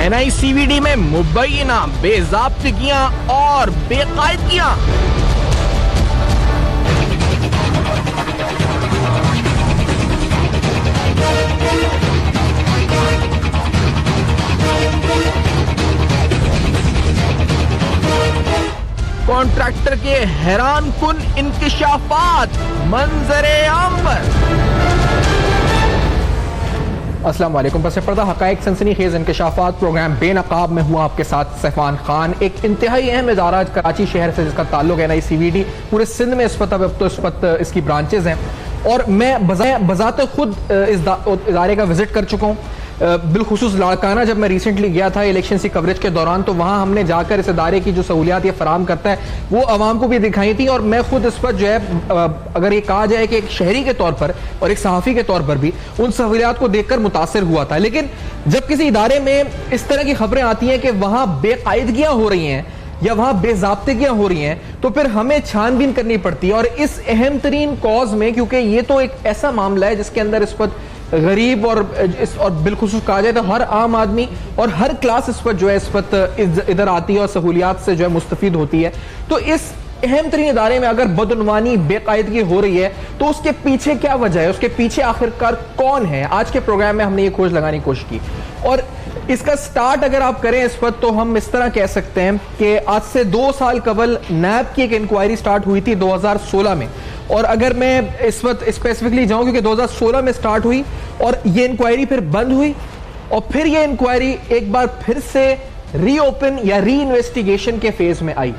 NICVD में मुबैना बेज़ाब्तिगियां और बेकायदगियां। Contractor के हैरान कुन इंकिशाफात मंजरे आम पर। अस्सलाम वालेकुम। पस पर्दा हकायक सनसनीखेज इंकिशाफात प्रोग्राम बेनकाब में हुआ आपके साथ सैफान खान। एक इंतहाई अहम इदारा कराची शहर से जिसका ताल्लुक NICVD पूरे सिंध में इस वक्त इसकी ब्रांचेज हैं और मैं बजाते खुद इस इदारे का विजिट कर चुका हूँ। बिलखुसूस लाड़काना जब मैं रिसेंटली गया था इलेक्शन सी कवरेज के दौरान, तो वहाँ हमने जाकर इस इदारे की जो सहूलियात ये फराम करता है वो आवाम को भी दिखाई थी। और मैं खुद इस पर जो है अगर ये कहा जाए कि एक शहरी के तौर पर और एक सहाफ़ी के तौर पर भी उन सहूलियात को देखकर मुतासर हुआ था। लेकिन जब किसी इदारे में इस तरह की खबरें आती हैं कि वहाँ बेकायदगियाँ हो रही हैं या वहाँ बेज़ाब्तिगियाँ हो रही हैं, तो फिर हमें छानबीन करनी पड़ती है। और इस अहम तरीन कॉज में, क्योंकि ये तो एक ऐसा मामला है जिसके अंदर इस वक्त गरीब और बिलखुसूस कहा जाए तो हर आम आदमी और हर क्लास इस पर जो है इस वक्त इधर आती है और सहूलियात से जो है मुस्तफीद होती है। तो इस अहम तरीन इदारे में अगर बदउनवानी बेकायदगी हो रही है तो उसके पीछे क्या वजह है, उसके पीछे आखिरकार कौन है? आज के प्रोग्राम में हमने ये खोज लगाने की कोशिश की। और इसका स्टार्ट अगर आप करें इस वक्त, तो हम इस तरह कह सकते हैं कि आज से 2 साल कबल नैब की एक इंक्वायरी स्टार्ट हुई थी 2016 में। और अगर मैं इस वक्त स्पेसिफिकली जाऊं, क्योंकि 2016 में स्टार्ट हुई और ये इंक्वायरी फिर बंद हुई और फिर ये इंक्वायरी एक बार फिर से रीओपन या री इन्वेस्टिगेशन के फेज में आई।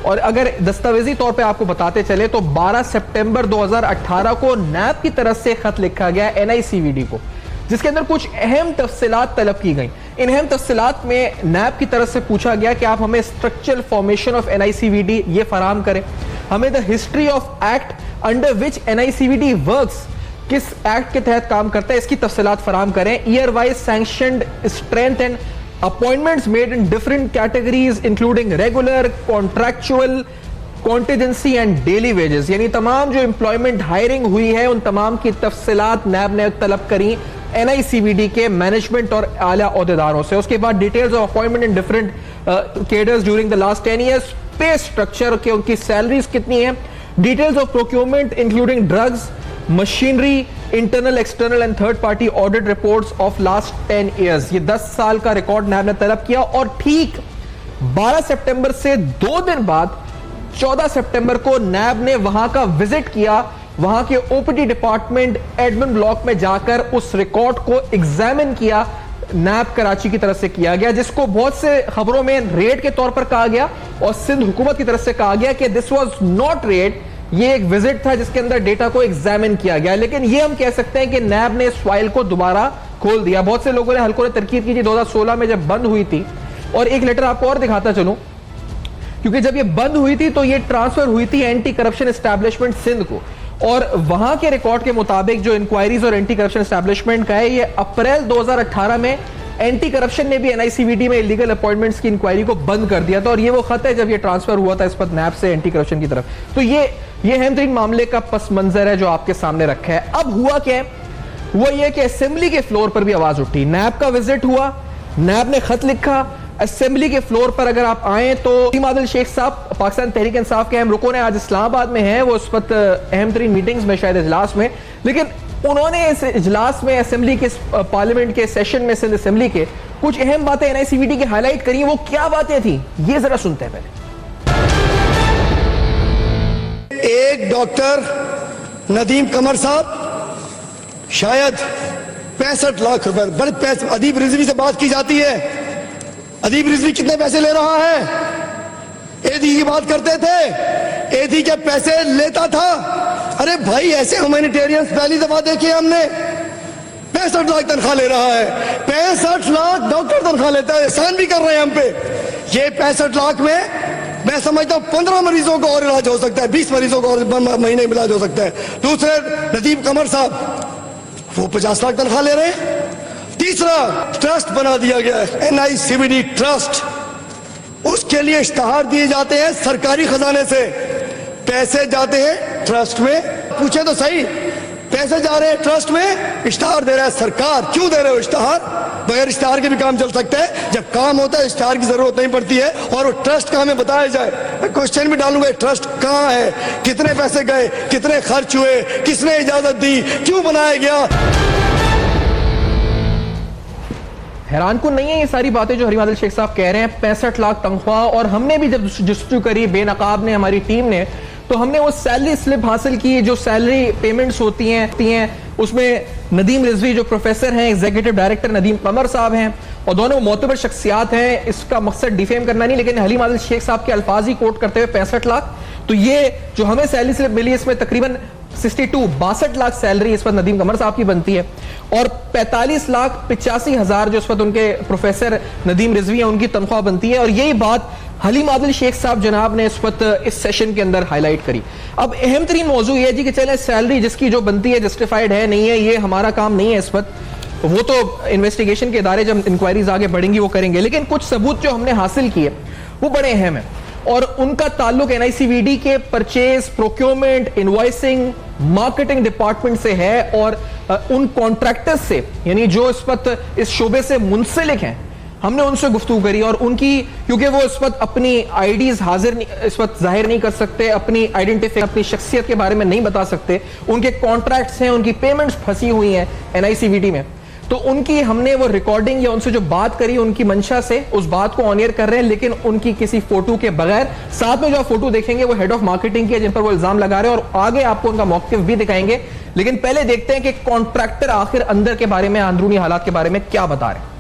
और अगर दस्तावेजी तौर पे आपको बताते चले तो 12 सितंबर 2018 को नैब की तरफ से खत लिखा गया NICVD को, जिसके अंदर कुछ अहम तफसीलात तलब की गई। इन अहम तफसीलात में नैब की तरफ से पूछा गया कि आप हमें स्ट्रक्चरल फॉर्मेशन ऑफ NICVD ये फराम करें, हमें the history of act under which NICVD works, किस एक्ट के तहत काम करता है इसकी तफसीलात फराम करें, year wise sanctioned strength and appointments made in different categories including regular, contractual, contingency and daily wages, यानी तमाम जो एम्प्लॉयमेंट हायरिंग हुई है उन तमाम की तफसीलात नैब ने तलब करी NICVD के मैनेजमेंट और आला ओहदेदारों से। उसके बाद details of appointment in different cadres during the last 10 years, पे स्ट्रक्चर के उनकी सैलरीज कितनी है, details of procurement including drugs, machinery, internal, external and third party audit reports of last 10 years. ये 10 साल का रिकॉर्ड नैब ने तलब किया। और ठीक 12 सितंबर से 2 दिन बाद 14 सितंबर को नैब ने वहां का विजिट किया, वहां के OPD डिपार्टमेंट एडमिन ब्लॉक में जाकर उस रिकॉर्ड को एग्जामिन किया। नैब कराची की तरफ से किया गया, जिसको बहुत से खबरों में रेड के तौर पर कहा गया और सिंध हुकूमत की तरफ से कहा गया कि दिस वाज नॉट रेड, ये एक विजिट था जिसके अंदर डेटा को एग्जामिन किया गया। लेकिन ये हम कह सकते हैं कि नैब ने इस फाइल को दोबारा खोल दिया। बहुत से लोगों ने हल्कों ने तरकीब की थी 2016 में जब बंद हुई थी। और एक लेटर आपको और दिखाता चलूं, क्योंकि जब ये बंद हुई थी तो ये ट्रांसफर हुई थी एंटी करप्शन एस्टैब्लिशमेंट सिंध को, और वहां के रिकॉर्ड के मुताबिक जो इंक्वायरीज और एंटी करप्शन एस्टैब्लिशमेंट का है, ये अप्रैल 2018 में एंटी करप्शन ने भी NICVD में इलीगल अपॉइंटमेंट्स की इंक्वायरी को बंद कर दिया था। और ये वो खत है जब ये ट्रांसफर हुआ था इस पर नैब से एंटी करप्शन की तरफ। तो ये अहम तरीन मामले का पस मंजर है जो आपके सामने रखा है। अब हुआ क्या है, हुआ ये कि असेंबली के फ्लोर पर भी आवाज उठी। नैब का विजिट हुआ, नैब ने खत लिखा, असेंबली के फ्लोर पर अगर आप आए तो आदिल शेख साहब पाकिस्तान तहरीक इंसाफ के अहम रुकन है, आज इस्लामाबाद में है, वो उस वक्त अहम तरीन मीटिंग्स में शायद इजलास में, लेकिन उन्होंने इस इजलास में असेंबली के पार्लियामेंट के सेशन में सिंध असेंबली के कुछ अहम बातें NICVD की हाईलाइट करी। वो क्या बातें थी ये जरा सुनते हैं पहले। एक डॉक्टर नदीम कमर साहब शायद 65 लाख रुपए, बड़े पैसे। अदीब रिजवी से बात की जाती है, अदीब रिजवी कितने पैसे ले रहा है? एदी की बात करते थे, एदी के पैसे लेता था। अरे भाई, ऐसे ह्यूमैनिटेरियंस पहली दफा देखे हमने। 65 लाख तनख्वाह ले रहा है, 65 लाख डॉक्टर तनख्वाह लेता है, एहसान भी कर रहे हैं हम पे। ये 65 लाख में मैं समझता हूं 15 मरीजों को और इलाज हो सकता है, 20 मरीजों को और महीने में इलाज हो सकता है। दूसरे नदीम कमर साहब वो 50 लाख तनख्वाह ले रहे हैं। तीसरा, ट्रस्ट बना दिया गया है NICVD ट्रस्ट, उसके लिए इश्तहार दिए जाते हैं सरकारी खजाने से, पैसे जाते हैं ट्रस्ट में। पूछे तो सही, पैसे जा रहे हैं ट्रस्ट में, इश्तहार दे रहा है सरकार। क्यों दे रहे हो इश्तहार? बगैर इश्तिहार के भी काम चल सकता है। जब काम होता है इश्तिहार की जरूरत नहीं पड़ती है। और वो ट्रस्ट का हमें बताया जाए। मैं क्वेश्चन भी डालूंगा, ट्रस्ट कहाँ है, कितने पैसे गए, कितने खर्च हुए, किसने इजाजत दी, क्यों बनाया गया। हैरान कुन नहीं है ये सारी बातें जो हरीम आदिल शेख साहब कह रहे हैं। 65 लाख तनख्वाह, और हमने भी जब जस्तजू करी, बेनकाब ने, हमारी टीम ने, तो हमने वो सैलरी स्लिप हासिल की जो सैलरी पेमेंट्स होती हैं उसमें नदीम रिजवी जो प्रोफेसर हैं, एग्जीक्यूटिव डायरेक्टर नदीम कमर साहब हैं, और दोनों मोतबर शख्सियात हैं। इसका मकसद डिफेम करना नहीं, लेकिन हलीम आदिल शेख साहब के अल्फाज ही कोट करते हुए 65 लाख, तो ये जो हमें सैलरी स्लिप मिली इसमें तकरीबन 62 लाख सैलरी इस वक्त नदीम कमर साहब की बनती है, और 45,85,000 जो इस वक्त उनके प्रोफेसर नदीम रिजवी हैं उनकी तनख्वाह बनती है। और यही बात हलीम आदिल शेख साहब जनाब ने इस वक्त इस सेशन के अंदर हाईलाइट करी। अब अहम तरीन मौजू ये है जी कि चले सैलरी जिसकी जो बनती है जस्टिफाइड है नहीं है, ये हमारा काम नहीं है इस वक्त, वो तो इन्वेस्टिगेशन के इदारे जब इंक्वायरीज आगे बढ़ेंगी वो करेंगे, लेकिन कुछ सबूत जो हमने हासिल किए वो बड़े अहम है, और उनका ताल्लुक NICVD के purchase, procurement, invoicing, marketing department से है, और उन कॉन्ट्रैक्टर्स से, यानी जो इस वक्त इस शोबे से मुंसलिक हैं, हमने उनसे गुफ्तगू करी। और उनकी, क्योंकि वो इस वक्त अपनी आईडीज इस वक्त जाहिर नहीं कर सकते, अपनी आइडेंटिफिकेशन, अपनी शख्सियत के बारे में नहीं बता सकते, उनके कॉन्ट्रैक्ट्स हैं, उनकी पेमेंट्स फंसी हुई हैं NICVD में, तो उनकी हमने वो रिकॉर्डिंग या उनसे जो बात करी उनकी मंशा से उस बात को ऑन एयर कर रहे हैं, लेकिन उनकी किसी फोटो के बगैर। साथ में जो फोटो देखेंगे वो हेड ऑफ मार्केटिंग की है जिन पर वो इल्जाम लगा रहे हैं, और आगे आपको उनका मौकिफ भी दिखाएंगे। लेकिन पहले देखते हैं कि कॉन्ट्रैक्टर आखिर अंदर के बारे में, अंदरूनी हालात के बारे में क्या बता रहे हैं।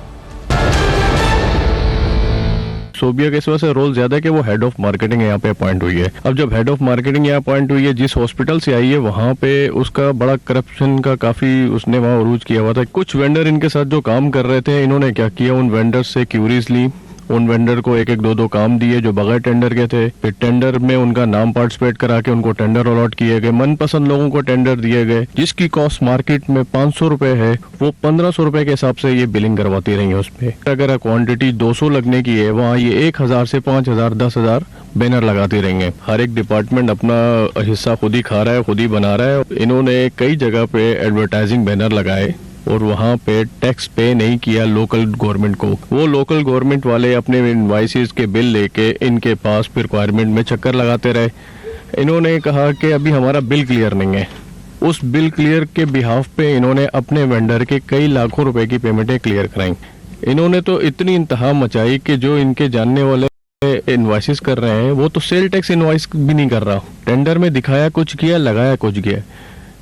सोबिया के इस वजह से रोल ज्यादा है कि वो हेड ऑफ मार्केटिंग यहाँ पे अपॉइंट हुई है। अब जब हेड ऑफ मार्केटिंग यहाँ अपॉइंट हुई है, जिस हॉस्पिटल से आई है वहाँ पे उसका बड़ा करप्शन का काफी उसने वहाँ उरूज किया हुआ था। कुछ वेंडर इनके साथ जो काम कर रहे थे, इन्होंने क्या किया, उन वेंडर्स से क्यूरीज ली, उन वेंडर को एक एक दो काम दिए जो बगैर टेंडर के थे, फिर टेंडर में उनका नाम पार्टिसिपेट करा के उनको टेंडर अलॉट किए गए, मनपसंद लोगों को टेंडर दिए गए, जिसकी कॉस्ट मार्केट में 500 रुपए है वो 1500 रुपए के हिसाब से ये बिलिंग करवाती रही है उसपे। अगर क्वांटिटी 200 लगने की है, वहाँ ये 1000 से 5000 10,000 बैनर लगाती रही है। हर एक डिपार्टमेंट अपना हिस्सा खुद ही खा रहा है, खुद ही बना रहा है। इन्होंने कई जगह पे एडवर्टाइजिंग बैनर लगाए और वहाँ पे टैक्स पे नहीं किया लोकल गवर्नमेंट को। वो लोकल गवर्नमेंट वाले अपने इनवाइसेस के बिल लेके इनके पास रिक्वायरमेंट में चक्कर लगाते रहे। इन्होंने कहा कि अभी हमारा बिल क्लियर नहीं है। उस बिल क्लियर के बिहाफ पे इन्होंने अपने वेंडर के कई लाखों रुपए की पेमेंटें क्लियर कराई। इन्होंने तो इतनी इंतहा मचाई कि जो इनके जानने वाले इनवाइसेस कर रहे हैं वो तो सेल टैक्स इनवाइस भी नहीं कर रहा। टेंडर में दिखाया कुछ किया, लगाया कुछ किया।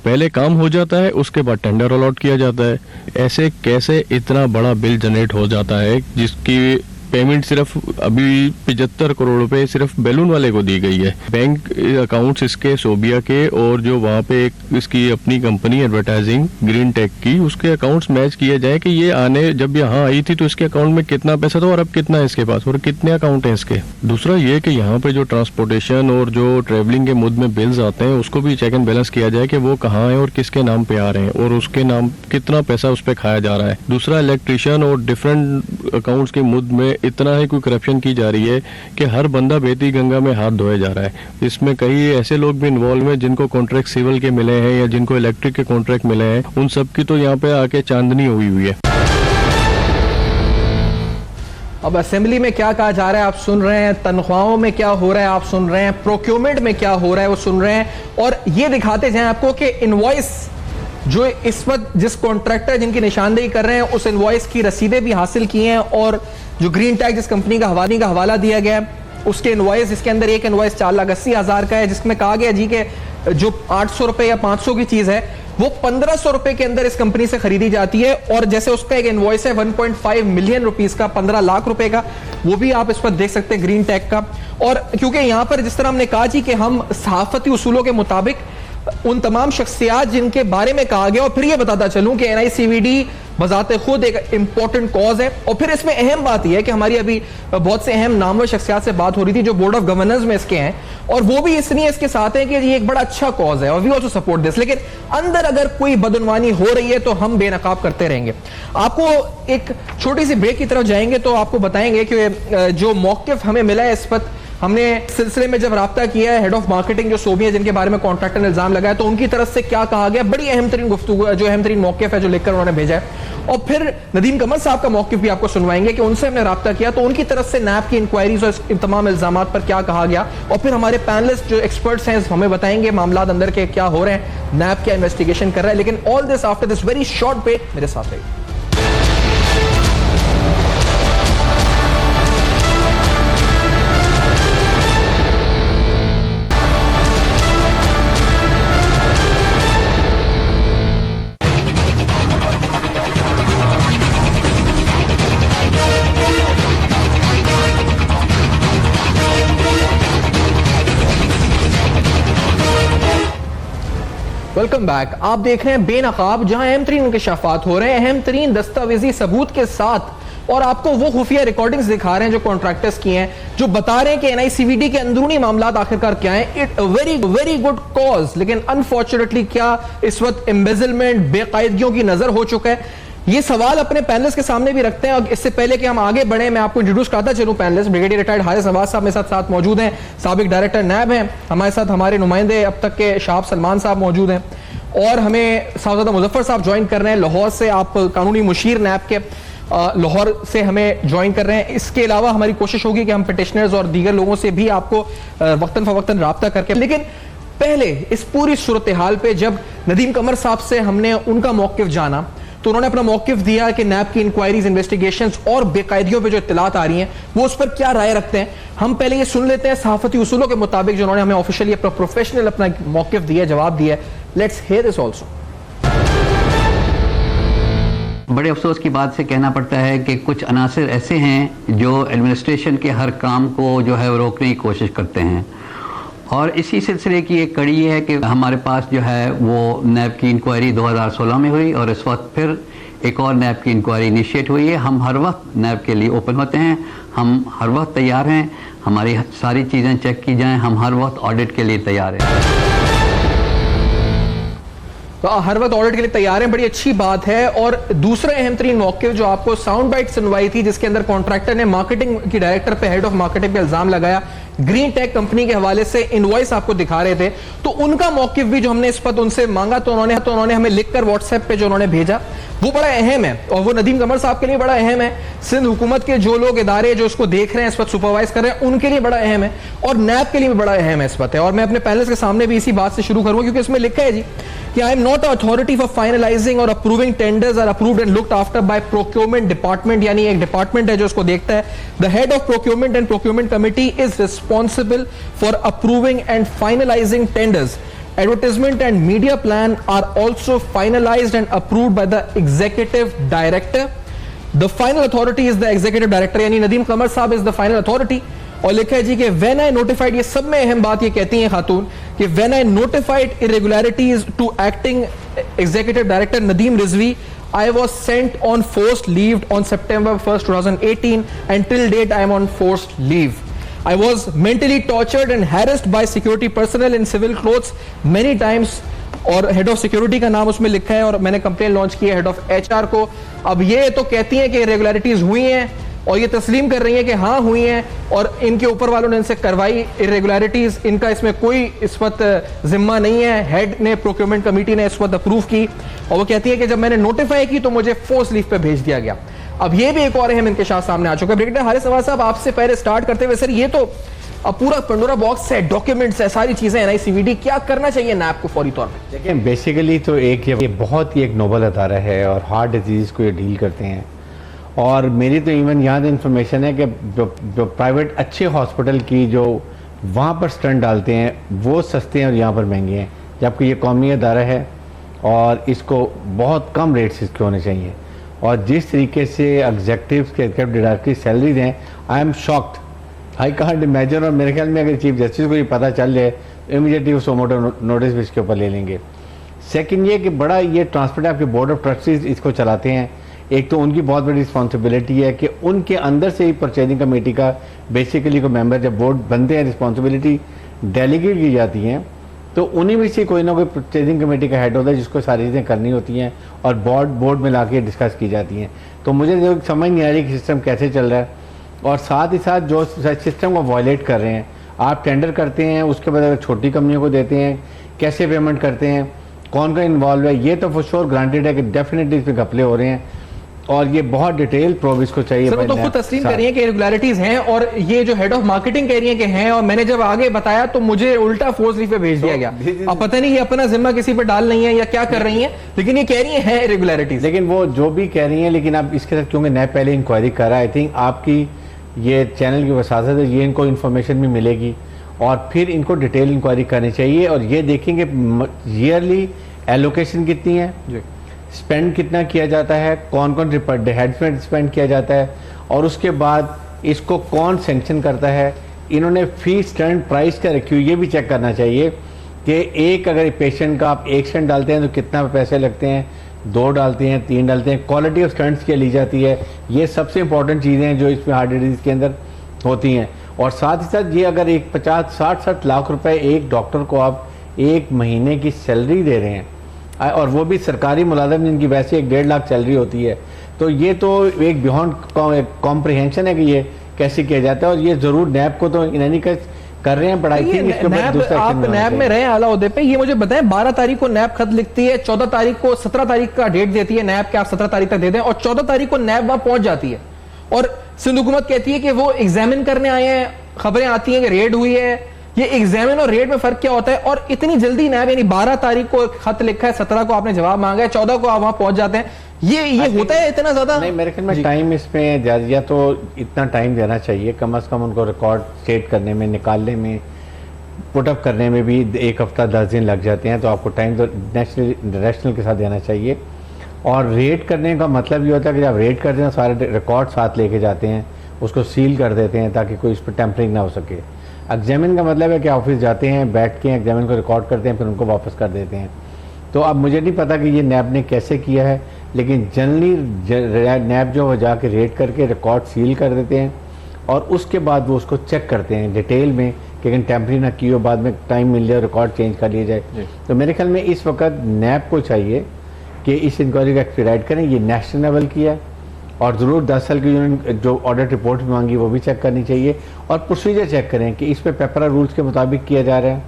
पहले काम हो जाता है, उसके बाद टेंडर अलॉट किया जाता है। ऐसे कैसे इतना बड़ा बिल जनरेट हो जाता है जिसकी पेमेंट सिर्फ अभी 75 करोड़ रुपए सिर्फ बैलून वाले को दी गई है। बैंक अकाउंट्स इसके सोबिया के और जो वहाँ पे एक इसकी अपनी कंपनी एडवर्टाइजिंग ग्रीन टेक की, उसके अकाउंट्स मैच किए जाए कि ये आने जब यहाँ आई थी तो इसके अकाउंट में कितना पैसा था और अब कितना है इसके पास और कितने अकाउंट है इसके। दूसरा ये कि यहाँ पे जो ट्रांसपोर्टेशन और जो ट्रेवलिंग के मुद्दे में बिल्स आते हैं उसको भी चेक एंड बैलेंस किया जाए कि वो कहाँ है और किसके नाम पे आ रहे हैं और उसके नाम कितना पैसा उस पर खाया जा रहा है। दूसरा इलेक्ट्रिशियन और डिफरेंट अकाउंट्स के मुद्दे में इतना ही कोई करप्शन की जा रही है कि हर बंदा बेती गंगा में हाथ धोया जा रहा है। इसमें कई ऐसे लोग भी इन्वॉल्व हैं जिनको कॉन्ट्रैक्ट सिविल के मिले हैं या जिनको इलेक्ट्रिक के कॉन्ट्रैक्ट मिले हैं, उन सब की तो यहाँ पे आके चांदनी हुई है। अब असेंबली में क्या कहा जा रहा है आप सुन रहे हैं, तनख्वाहों में क्या हो रहा है आप सुन रहे हैं, प्रोक्योरमेंट में क्या हो रहा है वो सुन रहे हैं, और ये दिखाते जाएं आपको कि इनवॉइस जो इस वक्त जिस कॉन्ट्रैक्टर जिनकी निशानदेही कर रहे हैं उस इनवॉइस की रसीदें भी हासिल की हैं, और जो ग्रीन टैग जिस कंपनी का हवाला दिया गया है उसके इनवॉइस, इसके अंदर एक इनवॉइस 4,80,000 का है जिसमें कहा गया जी के जो 800 रुपए या 500 की चीज है वो 1500 रुपए के अंदर इस कंपनी से खरीदी जाती है। और जैसे उसका एक इनवॉइस है 1.5 मिलियन रुपीस का, 15 लाख रुपए का, वो भी आप इस पर देख सकते हैं ग्रीन टैग का। और क्योंकि यहां पर जिस तरह हमने कहा जी कि हम सहाफती उसूलों के मुताबिक उन तमाम शख्सियात जिनके बारे में कहा गया, और फिर यह बताता चलूं कि NICVD बजाते खुद एक इंपॉर्टेंट कॉज है। और फिर इसमें अहम बात यह है कि हमारी अभी बहुत से अहम नामवर शख्सियात से बात हो रही थी जो बोर्ड ऑफ गवर्नर्स में इसके हैं, और वो भी इसलिए इसके साथ हैं कि ये एक बड़ा अच्छा कॉज है और वी ऑल्सो सपोर्ट दिस। लेकिन अंदर अगर कोई बदनवानी हो रही है तो हम बेनकाब करते रहेंगे। आपको एक छोटी सी ब्रेक की तरफ जाएंगे तो आपको बताएंगे कि जो मौकिफ हमें मिला है इस वक्त हमने सिलसिले में जब राब्ता किया है हेड ऑफ मार्केटिंग जो सोबिया जिनके बारे में कॉन्ट्रैक्टर ने इल्जाम लगाया, तो उनकी तरफ से क्या कहा गया, बड़ी अहम तरीन गुफ्तगू जो अहम तरीन मौक़िफ़ है जो लिखकर उन्होंने भेजा है। और फिर नदीम कमर साहब का मौक़िफ़ भी आपको सुनवाएंगे कि उनसे हमने राब्ता किया तो उनकी तरफ से नैब की इंक्वायरीज और इन तमाम इल्जामात पर क्या कहा गया, और फिर हमारे पैनलिस्ट जो एक्सपर्ट्स हैं हमें बताएंगे मामला अंदर के क्या हो रहे हैं, नैब क्या इन्वेस्टिगेशन कर रहा है। लेकिन all this after this very short break, मेरे साथ रहिए। Welcome back. आप देख रहे हैं बेनकाब, जहां अहम तरीन इंकशाफात हो रहे हैं अहम तरीन दस्तावेजी सबूत के साथ, और आपको वो खुफिया रिकॉर्डिंग्स दिखा रहे हैं जो कॉन्ट्रैक्टर्स की हैं, जो बता रहे हैं कि एनआईसीवीडी के अंदरूनी मामला आखिरकार क्या है। It very very good cause, लेकिन अनफॉर्चुनेटली क्या इस वक्त एम्बेजलमेंट, बेकायदगियों की नजर हो चुका है। ये सवाल अपने पैनलिस्ट के सामने भी रखते हैं। और इससे पहले कि हम आगे बढ़े, मैं आपको इंट्रोड्यूस करता चलूं panelist. Brigadier retired Haris Nawaz साहब मेरे साथ मौजूद हैं, साबिक डायरेक्टर नैब हैं। हमारे साथ हमारे नुमाइंदे अब तक के शाह सलमान साहब मौजूद हैं, और हमें साहब मुजफ्फर साहब ज्वाइन कर रहे हैं लाहौर से। आप कानूनी मुशीर नैब के लाहौर से हमें ज्वाइन कर रहे हैं। इसके अलावा हमारी कोशिश होगी कि हम पिटिशनर्स और दीगर लोगों से भी आपको वक्तन फवक्तन राब्ता करके, लेकिन पहले इस पूरी सूरत हाल पे जब नदीम कमर साहब से हमने उनका मौक़िफ़ जाना तो उन्होंने अपना मौक़िफ़ दिया कि नैब की इंक्वायरीज, इन्वेस्टिगेशंस और बेकायदियों पे जो इत्तलात आ रही हैं वो उस पर क्या राय रखते हैं। हम पहले ये सुन लेते हैं सहाफ़ती उसूलों के मुताबिक जो उन्होंने हमें ऑफिशियली अपना प्रोफेशनल अपना मौक़िफ़ दिया, जवाब दिया। Let's hear this also. बड़े अफसोस की बात से कहना पड़ता है कि कुछ अनासर ऐसे हैं जो एडमिनिस्ट्रेशन के हर काम को जो है वो रोकने की कोशिश करते हैं, और इसी सिलसिले की एक कड़ी है कि हमारे पास जो है वो नैब की इंक्वायरी 2016 में हुई, और इस वक्त फिर एक और नैब की इंक्वायरी इनिशिएट हुई है। हम हर वक्त नैब के लिए ओपन होते हैं, हम हर वक्त तैयार हैं, हमारी सारी चीज़ें चेक की जाएं, हम हर वक्त ऑडिट के लिए तैयार हैं। तो हर वक्त ऑडिट के लिए तैयार हैं, बड़ी अच्छी बात है। और दूसरा अहम तरीन मौक़िफ़ जो आपको साउंड बाइट सुनवाई थी, जिसके अंदर कॉन्ट्रैक्टर ने मार्केटिंग की डायरेक्टर पे, हेड ऑफ मार्केटिंग पे इल्जाम लगाया, ग्रीन टेक कंपनी के हवाले से इनवॉइस आपको दिखा रहे थे, तो उनका मौक़िफ़ भी जो हमने इस पर उनसे मांगा तो उन्होंने हमें लिखकर व्हाट्सएप पे जो उन्होंने भेजा वो बड़ा अहम है, और वो नदीम कमर साहब के लिए बड़ा अहम है। सिंध हुकूमत के जो लोग इदारे जो उसको देख रहे हैं, इस वक्त सुपरवाइज कर रहे हैं, उनके लिए बड़ा अहम है, और नैब के लिए भी बड़ा अहम है इस वक्त है। और मैं अपने पैनलिस्ट के सामने भी इसी बात से शुरू करूंगा, क्योंकि इसमें लिखा है जी कि I am not authority for finalising और approving tenders are approved and looked after by procurement department, यानी एक डिपार्टमेंट है जो उसको देखता है। The head of procurement and procurement committee is responsible for approving and finalizing tenders. Advertisement and media plan are also finalized and approved by the executive director. The final authority is the executive director, यानी नदीम कमर साहब is the final authority। और लिखा है जी कि when I notified, ये सब में अहम बात ये कहती हैं खातून कि when I notified irregularities to acting executive director Nadeem Rizvi, I was sent on forced leave on September 1st, 2018, and till date I am on forced leave. I was mentally tortured and harassed by security personnel in civil clothes many times, और head of security का नाम उसमें लिखा है, और मैंने complain launch की है हेड ऑफ एचआर को। अब ये तो कहती हैं कि इरेगुलरिटीज हुई हैं, और ये तस्लीम कर रही हैं कि हाँ हुई हैं, और इनके ऊपर वालों ने इनसे करवाई इरेगुलरिटीज, इनका इसमें कोई इस वक्त जिम्मा नहीं है। हेड ने, प्रोक्योरमेंट कमेटी ने इस वक्त अप्रूव की, और वो कहती है कि जब मैंने नोटिफाई की तो मुझे फोर्स लीव पे भेज दिया गया। अब ये भी एक और अहम इंकशाफ सामने आ चुका है। ब्रिगेडियर हारिस नवाज साहब, आपसे पहले स्टार्ट करते हुए, सर ये तो अब पूरा पंडोरा बॉक्स है, डॉक्यूमेंट्स है, सारी चीजें, एनआईसीवीडी, क्या करना चाहिए नैब को फौरी तौर पे? देखिए, बेसिकली तो ये बहुत ही एक नोबल अदारा है, और हार्ट डिजीज़ को ये डील करते हैं। और मेरी तो इवन यहाँ इंफॉर्मेशन है कि जो प्राइवेट अच्छे हॉस्पिटल की जो वहाँ पर स्टंट डालते हैं वो सस्ते हैं और यहाँ पर महंगे हैं, जबकि ये कौमी अदारा है और इसको बहुत कम रेट्स इसके होने चाहिए। और जिस तरीके से एग्जेक्टिव्स के डायरेक्टर की सैलरी दें, I am shocked, I can't imagine. और मेरे ख्याल में अगर चीफ जस्टिस को ये पता चल जाए, इमीडिएटली उसको नोटिस भी इसके ऊपर ले लेंगे। सेकंड ये कि बड़ा ये ट्रांसपोर्ट आपके बोर्ड ऑफ ट्रस्टीज इसको चलाते हैं। एक तो उनकी बहुत बड़ी रिस्पॉन्सिबिलिटी है कि उनके अंदर से ही परचेजिंग कमेटी का बेसिकली को मेंबर, जब बोर्ड बनते हैं, रिस्पॉन्सिबिलिटी डेलीगेट की जाती हैं, तो उन्हीं में से कोई ना कोई परचेजिंग कमेटी का हेड होता है जिसको सारी चीज़ें करनी होती हैं, और बोर्ड में ला के डिस्कस की जाती हैं। तो मुझे जो समझ नहीं आ रही कि सिस्टम कैसे चल रहा है। और साथ ही साथ जो सिस्टम को वायलेट कर रहे हैं, आप टेंडर करते हैं उसके बाद अगर छोटी कंपनियों को देते हैं, कैसे पेमेंट करते हैं, कौन कौन इन्वॉल्व है, ये तो फॉर श्योर ग्रांटेड है कि डेफिनेटली इसमें घपले हो रहे हैं और ये बहुत डिटेल प्रोब इसको चाहिए। सर, वो तो खुद तस्लीम कर रही है कि इरेगुलरिटीज हैं और ये जो हेड ऑफ मार्केटिंग कह रही है कि हैं, और मैंने जब आगे बताया तो मुझे उल्टा फोर्स पे भेज दिया गया। अब पता नहीं ये अपना जिम्मा किसी पर डाल रही है या क्या कर रही है, लेकिन ये कह रही है इरेगुलरिटीज। लेकिन वो जो भी कह रही है, लेकिन अब इसके साथ क्योंकि नैब पहले इंक्वायरी कर रहा है, आई थिंक आपकी ये चैनल की वसासत है, ये इनको इन्फॉर्मेशन भी मिलेगी और फिर इनको डिटेल इंक्वायरी करनी चाहिए और ये देखेंगे ईयरली एलोकेशन कितनी है, स्पेंड कितना किया जाता है, कौन कौन हेड में स्पेंड किया जाता है और उसके बाद इसको कौन सैंक्शन करता है। इन्होंने फीस स्टैंड प्राइस का रखी हुई, ये भी चेक करना चाहिए कि एक अगर पेशेंट का आप एक स्टैंड डालते हैं तो कितना पैसे लगते हैं, 2 डालते हैं, 3 डालते हैं, क्वालिटी ऑफ स्टैंड्स क्या ली जाती है। ये सबसे इंपॉर्टेंट चीज़ें हैं जो इसमें हार्ट डिजीज़ के अंदर होती हैं। और साथ ही साथ ये अगर एक 50-60 लाख रुपए एक डॉक्टर को आप एक महीने की सैलरी दे रहे हैं और वो भी सरकारी मुलाजिम जिनकी वैसे 1-1.5 लाख सैलरी होती है, तो ये तो एक बियॉन्ड कॉम्प्रिहेंशन है कि ये कैसे किया जाता है। और ये जरूर नैब को तो इन्हें कर रहे हैं, बट आई थिंक इसके ऊपर दूसरा आप नैब में रहे आला ओहदे पे, ये मुझे बताएं 12 तारीख को नैब खत लिखती है, 14 तारीख को 17 तारीख का डेट देती है नैब के, आप 17 तारीख तक दे दें और 14 तारीख को नैब वहां पहुंच जाती है और सिंध हुकूमत कहती है कि वो एग्जामिन करने आए हैं। खबरें आती हैं कि रेड हुई है। ये एग्जामिन और रेड में फर्क क्या होता है? और इतनी जल्दी नैब, यानी 12 तारीख को खत लिखा है, 17 को आपने जवाब मांगा है, 14 को आप वहां पहुंच जाते हैं, ये होता है इतना ज्यादा? नहीं, मेरे ख्याल में टाइम इसमें या तो इतना टाइम देना चाहिए, कम से कम उनको रिकॉर्ड सेट करने में, निकालने में, पुटअप करने में भी 1 हफ्ता 10 दिन लग जाते हैं, तो आपको टाइम तो नेशनल के साथ देना चाहिए। और रेड करने का मतलब ये होता है कि जब रेड करते हैं सारे रिकॉर्ड साथ लेके जाते हैं, उसको सील कर देते हैं ताकि कोई इस पर टेम्परिंग ना हो सके। एग्जामिन का मतलब है कि ऑफिस जाते हैं, बैठ के एग्जामिन को रिकॉर्ड करते हैं, फिर उनको वापस कर देते हैं। तो अब मुझे नहीं पता कि ये नैब ने कैसे किया है, लेकिन जनरली नैब जो वो जाके रेड करके रिकॉर्ड सील कर देते हैं और उसके बाद वो उसको चेक करते हैं डिटेल में कि अगर टेम्परिंग ना की हो, बाद में टाइम मिल जाए, रिकॉर्ड चेंज कर लिया जाए। तो मेरे ख्याल में इस वक्त नैब को चाहिए कि इस इंक्वायरी को एक्सपीडाइट करें। ये नेशनल लेवल की है और ज़रूर 10 साल की जो ऑडिट रिपोर्ट मांगी वो भी चेक करनी चाहिए और प्रोसीजर चेक करें कि इस पर पेपर रूल्स के मुताबिक किया जा रहा है,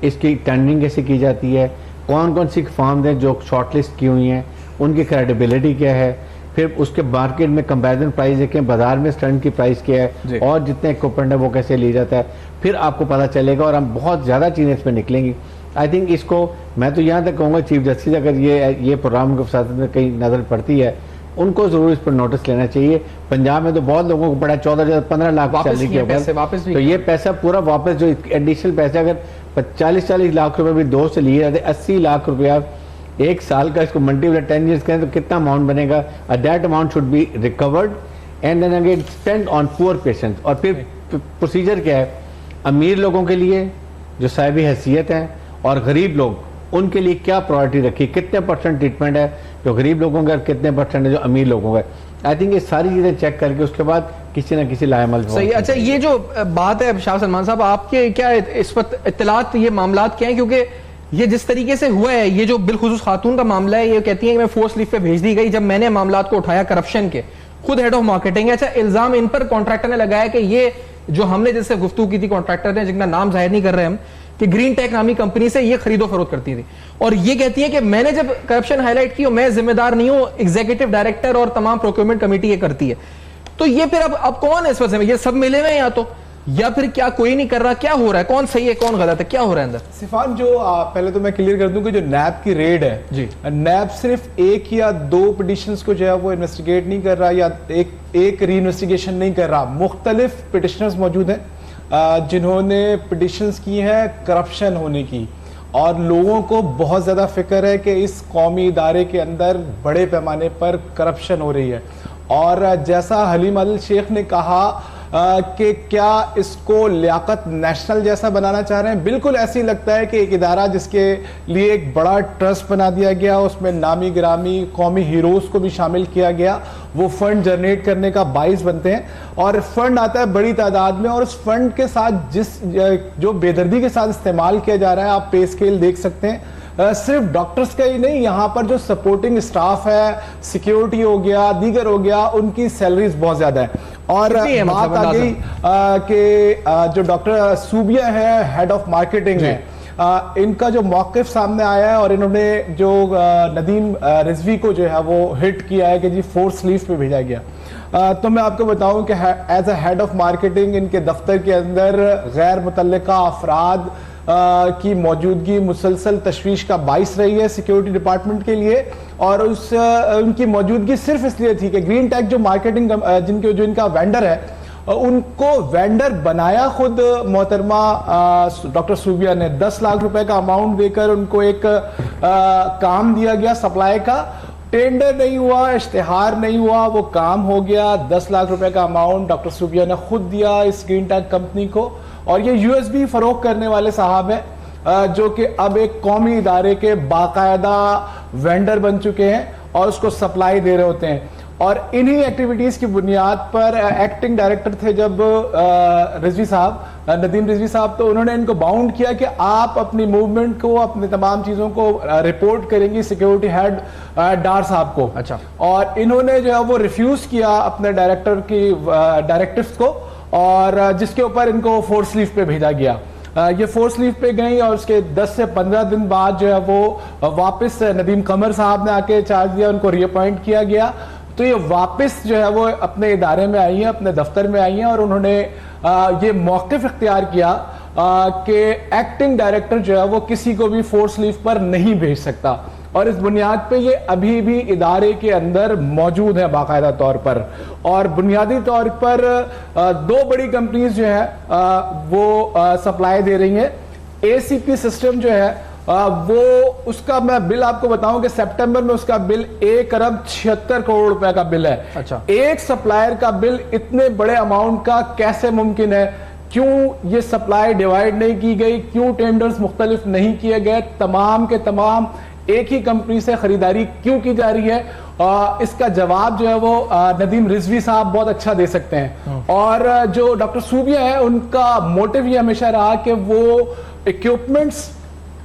इसकी टेंडरिंग कैसे की जाती है, कौन कौन सी फॉर्म हैं जो शॉर्टलिस्ट की हुई हैं, उनकी क्रेडिबिलिटी क्या है, फिर उसके मार्केट में कंपैरिजन प्राइस देखें, बाजार में स्टैंड की प्राइस क्या है और जितने इक्विपमेंट है वो कैसे लिया जाता है, फिर आपको पता चलेगा और हम बहुत ज़्यादा चीज़ें इस पर निकलेंगी। आई थिंक इसको मैं तो यहाँ तक कहूँगा चीफ जस्टिस अगर ये प्रोग्राम के साथ में कहीं नज़र पड़ती है, उनको जरूर इस पर नोटिस लेना चाहिए। पंजाब में तो बहुत लोगों को पड़ा 14-15 लाख सैलरी के ऊपर, तो ये पैसा पूरा वापस जो एडिशनल पैसा अगर 40-40 लाख रुपए भी 2 से लिए जाते, 80 लाख रुपया 1 साल का, इसको मल्टीप्लाई 10 ईयर्स करें तो कितना अमाउंट बनेगा। That amount should be recovered and then again spend on poor patients. और फिर प्रोसीजर क्या है, अमीर लोगों के लिए जो साहिब हैसियत हैं और गरीब लोग, उनके लिए क्या प्रायोरिटी रखी, कितने % ट्रीटमेंट है जो गरीब लोगों का, कितने % है जो अमीर लोगों का। आई थिंक ये सारी चीजें चेक करके उसके बाद किसी ना किसी लाएमल। सही। अच्छा, ये जो बात है शाह सलमान साहब, आपके क्या इस पर इत्तलात, ये मामलात क्या है? क्योंकि ये जिस तरीके से हुआ है, ये जो बिलखुसूस खातून का मामला है, ये कहती है कि मैं फोर्स लीव पे भेज दी गई। जब मैंने मामलात को उठाया करप्शन के, खुद हेड ऑफ मार्केटिंग है। अच्छा, इल्जाम इन पर कॉन्ट्रैक्टर ने लगाया कि ये जो हमने जिससे गुफ्तगू की थी, कॉन्ट्रैक्टर ने, जिनका नाम जाहिर नहीं कर रहे हम, कि ग्रीन टेक नामी कंपनी से ये खरीदो फरोख्त करती थी और ये कहती है कि मैंने जब करप्शन हाईलाइट की, मैं जिम्मेदार नहीं हूं, एग्जीक्यूटिव डायरेक्टर और तमाम प्रोक्योरमेंट कमेटी ये करती है। तो ये फिर अब कौन है इस वजह में? ये सब मिले हुए हैं या फिर क्या कोई नहीं कर रहा? क्या हो रहा है? कौन सही है कौन गलत है? क्या हो रहा है अंदर? सिफान, जो पहले तो मैं क्लियर कर दूं कि जो नैब की रेड है जी, नैब सिर्फ 1 या 2 पिटिशंस को जो है वो इन्वेस्टिगेट नहीं कर रहा या एक री इन्वेस्टिगेशन नहीं कर रहा। मुख्तलिफ पिटिशनर्स मौजूद हैं जिन्होंने पिटिशंस की हैं करप्शन होने की, और लोगों को बहुत ज़्यादा फिक्र है कि इस कौमी इदारे के अंदर बड़े पैमाने पर करप्शन हो रही है। और जैसा हलीम आदिल शेख ने कहा कि क्या इसको लियाकत नेशनल जैसा बनाना चाह रहे हैं, बिल्कुल ऐसे ही लगता है कि एक इदारा जिसके लिए एक बड़ा ट्रस्ट बना दिया गया, उसमें नामी गिरामी कौमी हीरोज़ को भी शामिल किया गया, वो फंड जनरेट करने का बाइस बनते हैं और फंड आता है बड़ी तादाद में, और उस फंड के साथ जो बेदर्दी के साथ इस्तेमाल किया जा रहा है, आप पे स्केल देख सकते हैं। सिर्फ डॉक्टर्स का ही नहीं, यहाँ पर जो सपोर्टिंग स्टाफ है, सिक्योरिटी हो गया, दीगर हो गया, उनकी सैलरीज बहुत ज़्यादा है। और कितनी है बात मतलब आ गई कि जो डॉक्टर सूबिया है, हेड ऑफ मार्केटिंग है, इनका जो मौकिफ सामने आया है और इन्होंने जो नदीम रिजवी को जो है वो हिट किया है कि जी फोर्स लीव पे भेजा गया। तो मैं आपको बताऊं कि as a head of marketing इनके दफ्तर के अंदर गैर मुतल्लिका अफराद की मौजूदगी मुसलसल तशवीश का बाइस रही है सिक्योरिटी डिपार्टमेंट के लिए, और उनकी मौजूदगी सिर्फ इसलिए थी कि ग्रीन टेक जो मार्केटिंग जो इनका वेंडर है, उनको वेंडर बनाया खुद मोहतरमा डॉक्टर सूबिया ने। 10 लाख रुपए का अमाउंट देकर उनको एक काम दिया गया सप्लाई का, टेंडर नहीं हुआ, इश्तिहार नहीं हुआ, वो काम हो गया। 10 लाख रुपए का अमाउंट डॉक्टर सूबिया ने खुद दिया इस ग्रीन टेक कंपनी को, और ये यूएसबी फरोख्त करने वाले साहब हैं जो कि अब एक कौमी इदारे के बाकायदा वेंडर बन चुके हैं और उसको सप्लाई दे रहे होते हैं। और इन्हीं एक्टिविटीज की बुनियाद पर एक्टिंग डायरेक्टर थे जब रिजवी साहब, नदीम रिजवी साहब, तो उन्होंने इनको बाउंड किया कि आप अपनी मूवमेंट को, अपनी तमाम चीजों को रिपोर्ट करेंगी सिक्योरिटी हेड डार साहब को। अच्छा। और इन्होंने जो है वो रिफ्यूज किया अपने डायरेक्टर की डायरेक्टिव्स को, और जिसके ऊपर इनको फोर्स लीव पे भेजा गया। ये फोर्स लीव पे गई और उसके 10 से 15 दिन बाद जो है वो वापस नदीम कमर साहब ने आके चार्ज दिया, उनको रीअपॉइंट किया गया। तो ये वापस जो है वो अपने इदारे में आई हैं, अपने दफ्तर में आई हैं, और उन्होंने ये मौक़िफ़ इख्तियार किया कि एक्टिंग डायरेक्टर जो है वो किसी को भी फोर्स लीव पर नहीं भेज सकता, और इस बुनियाद पे ये अभी भी इदारे के अंदर मौजूद है बाकायदा तौर पर। और बुनियादी तौर पर 2 बड़ी कंपनीज जो है वो सप्लाई दे रही हैं। ACP सिस्टम जो है वो, उसका मैं बिल आपको बताऊं कि सितंबर में उसका बिल 1 अरब 76 करोड़ रुपए का बिल है। अच्छा। एक सप्लायर का बिल इतने बड़े अमाउंट का कैसे मुमकिन है? क्यों ये सप्लाई डिवाइड नहीं की गई? क्यों टेंडर्स मुख्तलिफ नहीं किए गए? तमाम के तमाम एक ही कंपनी से खरीदारी क्यों की जा रही है? इसका जवाब जो है वो नदीम रिजवी साहब बहुत अच्छा दे सकते हैं। और जो डॉक्टर सूबिया है, उनका मोटिव ये हमेशा रहा कि वो इक्विपमेंट्स,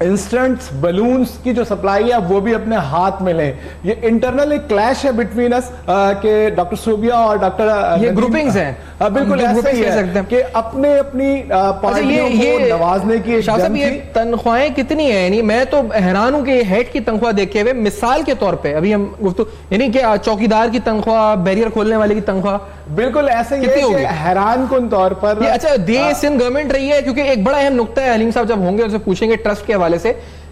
इंस्टेंट्स, बलून्स की जो सप्लाई है वो भी अपने हाथ में लें। ये इंटरनल एक क्लैश है बिटवीन अस के डॉक्टर सूबिया और डॉक्टर, ये ग्रुपिंग्स हैं। बिल्कुल ऐसे ही है कि अपने अपनी पार्टियों को नवाजने की। शाह साहब, ये तनख्वाहें कितनी है? यानी मैं तो हैरान हूं कि हेड की तनख्वाह देखे हुए, मिसाल के तौर पे अभी हम गुफ्तगू, यानी कि चौकीदार की तनख्वाह, बैरियर खोलने वाले की तनख्वाह बिल्कुल ऐसे ही है, हैरान कुन तौर पर। अच्छा, दे सिंध गवर्नमेंट रही है, क्योंकि एक बड़ा अहम नुकता है, हलीम साहब जब होंगे उनसे पूछेंगे ट्रस्ट के हवाले से।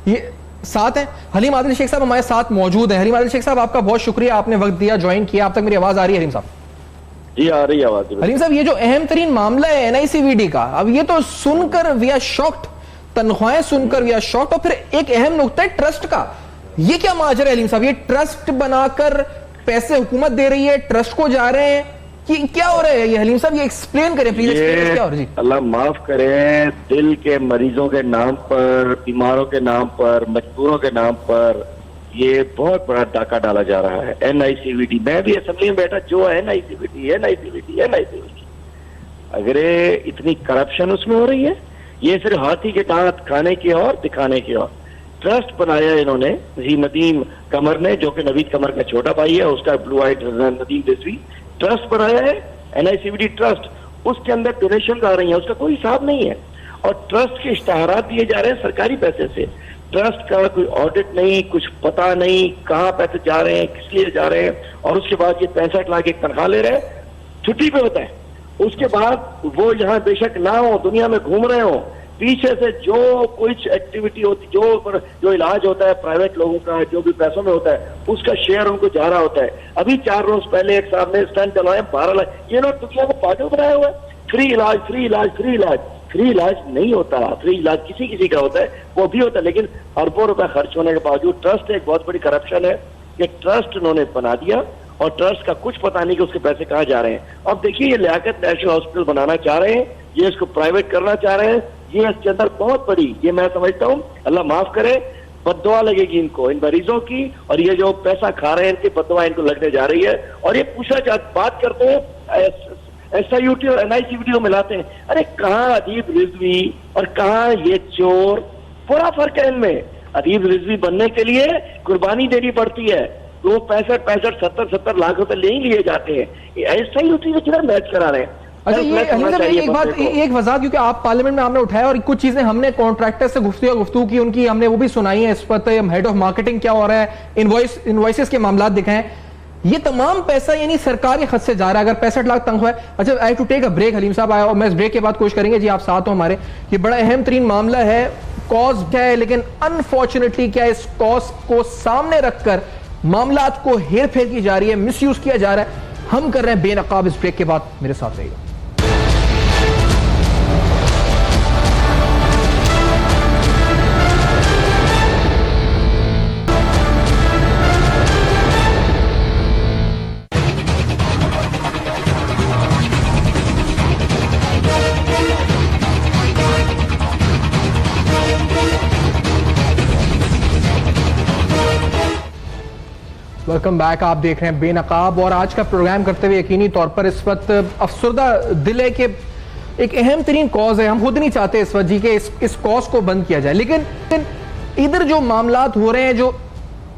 ये साथ है हलीम आदिल शेख साहब, हमारे साथ मौजूद है। हलीम आदिल शेख साहब, आपका बहुत शुक्रिया, आपने वक्त दिया, ज्वाइन किया। आप तक मेरी आवाज आ रही है हलीम साहब? जी आ रही है आवाज। हलीम साहब, ये जो अहम तरीन मामला है NICVD का, अब ये तो सुनकर वी आर शॉक्ड, तनख्वाहें सुनकर वी आर शॉक्ड, और फिर एक अहम नुकता है ट्रस्ट का। ये क्या माजरा है हलीम साहब? ये ट्रस्ट बनाकर पैसे हुकूमत दे रही है, ट्रस्ट को जा रहे हैं, कि क्या हो रहा है ये? हलीम साहब ये एक्सप्लेन करें प्लीज, क्या हो रहा है? अल्लाह माफ करे, दिल के मरीजों के नाम पर, बीमारों के नाम पर, मजबूरों के नाम पर ये बहुत बड़ा डाका डाला जा रहा है। NICVD, मैं भी असेंबली में बैठा, जो है NICVD। अगर इतनी करप्शन उसमें हो रही है, ये सिर्फ हाथी के दांत खाने की और दिखाने की और। ट्रस्ट बनाया इन्होंने, जी नदीम कमर ने, जो कि नवीद कमर का छोटा भाई है, उसका ब्लू आइट नदीम रिजवी, ट्रस्ट बनाया है NICVD ट्रस्ट। उसके अंदर डोनेशन आ रही है, उसका कोई हिसाब नहीं है, और ट्रस्ट के इश्तहारात दिए जा रहे हैं सरकारी पैसे से। ट्रस्ट का कोई ऑडिट नहीं, कुछ पता नहीं कहाँ पैसे जा रहे हैं, किस लिए जा रहे हैं, और उसके बाद ये 65 लाख एक तनख्वाह ले रहे हैं, छुट्टी पे होता है। उसके बाद वो यहाँ बेशक ना हो, दुनिया में घूम रहे हो, पीछे से जो कुछ एक्टिविटी होती, जो इलाज होता है प्राइवेट लोगों का, जो भी पैसों में होता है, उसका शेयर उनको जा रहा होता है। अभी 4 रोज पहले एक साहब ने स्टंट चलाए 12 लाख। ये लोग दुनिया को पागल बनाया हुआ है। फ्री इलाज नहीं होता। फ्री इलाज किसी का होता है, वो भी होता है, लेकिन अरबों रुपए खर्च होने के बावजूद ट्रस्ट एक बहुत बड़ी करप्शन है। कि ट्रस्ट उन्होंने बना दिया और ट्रस्ट का कुछ पता नहीं कि उसके पैसे कहाँ जा रहे हैं। अब देखिए, ये लियाकत नेशनल हॉस्पिटल बनाना चाह रहे हैं, ये इसको प्राइवेट करना चाह रहे हैं, ये इसके अंदर बहुत बड़ी, ये मैं समझता हूँ, अल्लाह माफ करे, बद्दुआ लगेगी इनको, इन मरीजों की, और ये जो पैसा खा रहे हैं इनकी बद्दुआ इनको लगने जा रही है। और ये बात करते हैं SIUT और NICVD को मिलाते हैं। अरे कहाँ अदीब रिजवी और कहाँ ये चोर? बड़ा फर्क है इनमें। अदीब रिजवी बनने के लिए कुर्बानी देनी पड़ती है, तो 65-70 लाख रुपए ले ही लिए जाते हैं। ऐसा ही उसी किधर मैच करा रहे हैं। अच्छा, ये एक बात, एक वजाहत, क्योंकि आप पार्लियामेंट में आपने उठाया और कुछ चीजें हमने कॉन्ट्रैक्टर से गुफ्तगू की, उनकी हमने वो भी सुनाई है। इस पर हेड ऑफ मार्केटिंग क्या हो रहा है, इनवॉइसेस के मामला दिखाएं, ये तमाम पैसा यानी सरकारी खर्च से जा रहा है। अगर 65 लाख तनख्वाह है। अच्छा, I to take a break. Haleem साहब आया और मैं इस ब्रेक के बाद कोशिश करेंगे जी, आप साथ हो हमारे। ये बड़ा अहम तरीन मामला है, कॉज क्या है, लेकिन अनफॉर्चुनेटली क्या इस कॉज को सामने रखकर मामलात को हेर फेर की जा रही है, मिसयूज किया जा रहा है। हम कर रहे हैं बेनकाब इस ब्रेक के बाद, मेरे साथ रहिएगा। Welcome back. आप देख रहे हैं बेनकाब और आज का प्रोग्राम करते हुए यकीनी तौर पर इस वक्त अफसरदा दिल है कि एक अहम तरीन कॉज है। हम खुद नहीं चाहते इस वक्त जी के इस कॉज को बंद किया जाए, लेकिन इधर जो मामलात हो रहे हैं, जो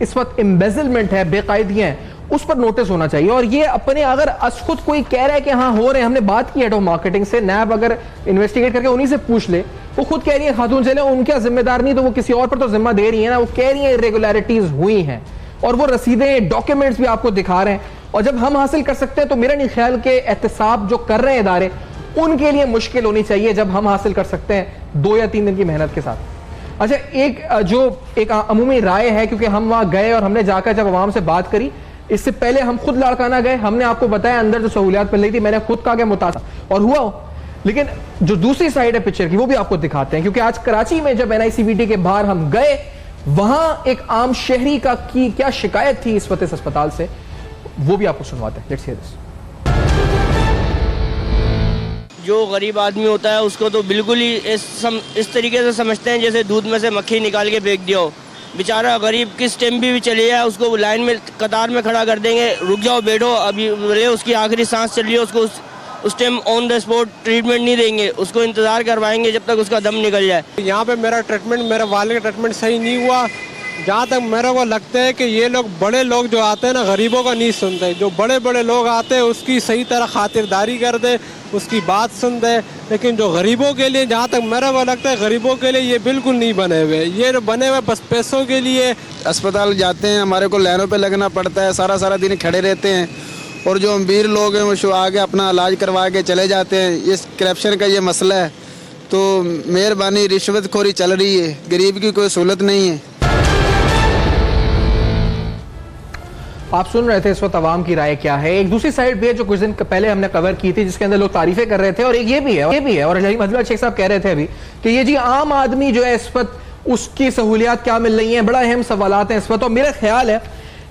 इस वक्त एम्बेजलमेंट है, बेकायदियां हैं, उस पर नोटिस होना चाहिए। और ये अपने अगर खुद कोई कह रहा है कि हाँ हो रहे हैं, हमने बात की हेड ऑफ मार्केटिंग से, नैब अगर इन्वेस्टिगेट करके उन्हीं से पूछ ले, वो खुद कह रही है खातून चले उनका जिम्मेदार नहीं, तो वो किसी और पर तो जिम्मा दे रही है ना। वो कह रही है इरेगुलरिटीज हुई हैं और वो रसीदें, डॉक्यूमेंट्स भी आपको दिखा रहे हैं। और जब हम हासिल कर सकते हैं तो मेरा नहीं ख्याल के एहतसाब जो कर रहे हैं इदारे, उनके लिए मुश्किल होनी चाहिए जब हम हासिल कर सकते हैं 2 या 3 दिन की मेहनत के साथ। अच्छा, एक अमूमी राय है, क्योंकि हम वहां गए और हमने जाकर जब आवाम से बात करी, इससे पहले हम खुद लाड़काना गए, हमने आपको बताया अंदर जो सहूलियात मिल रही थी, मैंने खुद कहा कि मुतासर और हुआ। लेकिन जो दूसरी साइड है पिक्चर की, वो भी आपको दिखाते हैं, क्योंकि आज कराची में जब NICVT के बाहर हम गए, वहां एक आम शहरी का की क्या शिकायत थी इस वक्त इस अस्पताल से, वो भी आपको सुनवाते हैं। Let's hear this. जो गरीब आदमी होता है उसको तो बिल्कुल ही इस तरीके से समझते हैं जैसे दूध में से मक्खी निकाल के फेंक दिया हो। बेचारा गरीब किस टाइम भी चले जाए, उसको लाइन में कतार में खड़ा कर देंगे, रुक जाओ बैठो, अभी बोले उसकी आखिरी सांस चल रही है, उसको उस time on the spot treatment नहीं देंगे, उसको इंतजार करवाएंगे जब तक उसका दम निकल जाए। यहाँ पे मेरा ट्रीटमेंट, मेरे वाले का ट्रीटमेंट सही नहीं हुआ। जहाँ तक मेरे को लगता है कि ये लोग, बड़े लोग जो आते हैं ना, गरीबों का नहीं सुनते। जो बड़े बड़े लोग आते हैं उसकी सही तरह खातिरदारी कर दे, उसकी बात सुन दे, लेकिन जो गरीबों के लिए, जहाँ तक मेरे को लगता है गरीबों के लिए ये बिल्कुल नहीं बने हुए। ये बने हुए बस पैसों के लिए। अस्पताल जाते हैं, हमारे को लाइनों पे लगना पड़ता है, सारा दिन खड़े रहते हैं, और जो अमीर लोग हैं वो आगे अपना इलाज करवा के चले जाते हैं। इस करप्शन का ये मसला है, तो मेहरबानी, रिश्वतखोरी चल रही है, गरीब की कोई सहूलत नहीं है। आप सुन रहे थे इस वक्त आवाम की राय क्या है। एक दूसरी साइड भी है जो कुछ दिन पहले हमने कवर की थी, जिसके अंदर लोग तारीफें कर रहे थे, और एक ये भी है और हजरत शेख साहब कह रहे थे अभी कि ये जी आम आदमी जो है इस वक्त उसकी सहूलियात क्या मिल रही हैं, बड़ा अहम सवालात हैं इस वक्त। और मेरा ख्याल है